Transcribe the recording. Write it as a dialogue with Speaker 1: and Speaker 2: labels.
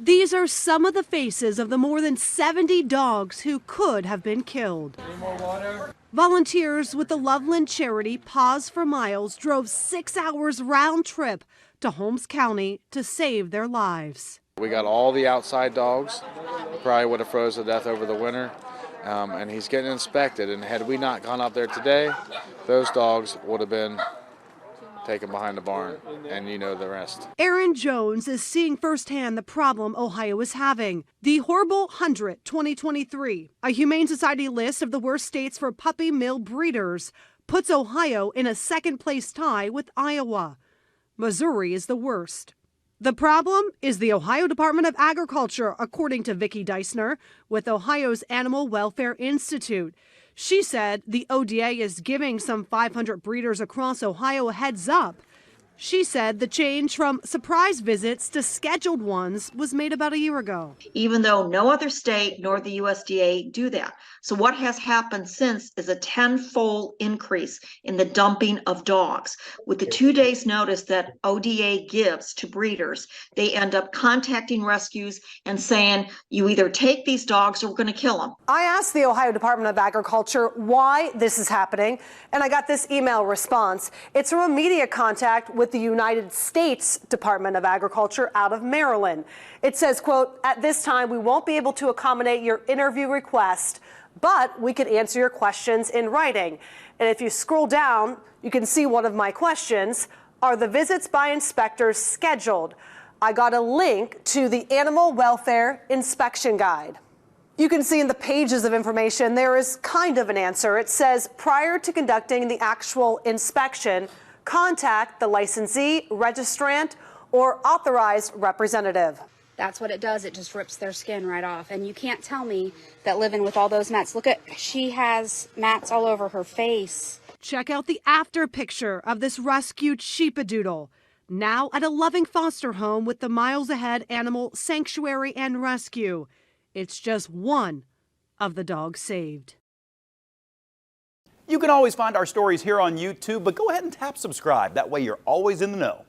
Speaker 1: These are some of the faces of the more than 70 dogs who could have been killed.
Speaker 2: Any more water?
Speaker 1: Volunteers with the Loveland charity Paws for Miles drove 6 hours round trip to Holmes County to save their lives.
Speaker 3: We got all the outside dogs, probably would have froze to death over the winter, and he's getting inspected. And had we not gone up there today, those dogs would have been taken behind the barn, and you know the rest.
Speaker 1: Aaron Jones is seeing firsthand the problem Ohio is having. The Horrible 100 2023, a Humane Society list of the worst states for puppy mill breeders, puts Ohio in a second-place tie with Iowa. Missouri is the worst. The problem is the Ohio Department of Agriculture, according to Vicki Deissner with Ohio's Animal Welfare Institute. She said the ODA is giving some 500 breeders across Ohio a heads up. She said the change from surprise visits to scheduled ones was made about a year ago.
Speaker 4: Even though no other state nor the USDA do that. So what has happened since is a 10-fold increase in the dumping of dogs. With the 2 days notice that ODA gives to breeders, they end up contacting rescues and saying, you either take these dogs or we're going to kill them.
Speaker 5: I asked the Ohio Department of Agriculture why this is happening, and I got this email response. It's from a media contact with the United States Department of Agriculture out of Maryland. It says, quote, at this time, we won't be able to accommodate your interview request, but we can answer your questions in writing. And if you scroll down, you can see one of my questions. Are the visits by inspectors scheduled? I got a link to the Animal Welfare Inspection Guide. You can see in the pages of information there is kind of an answer. It says, prior to conducting the actual inspection, contact the licensee, registrant, or authorized representative.
Speaker 6: That's what it does. It just rips their skin right off. And you can't tell me that living with all those mats, look at, she has mats all over her face.
Speaker 1: Check out the after picture of this rescued sheepadoodle, now at a loving foster home with the Miles Ahead Animal Sanctuary and Rescue. It's just one of the dogs saved.
Speaker 7: You can always find our stories here on YouTube, but go ahead and tap subscribe. That way you're always in the know.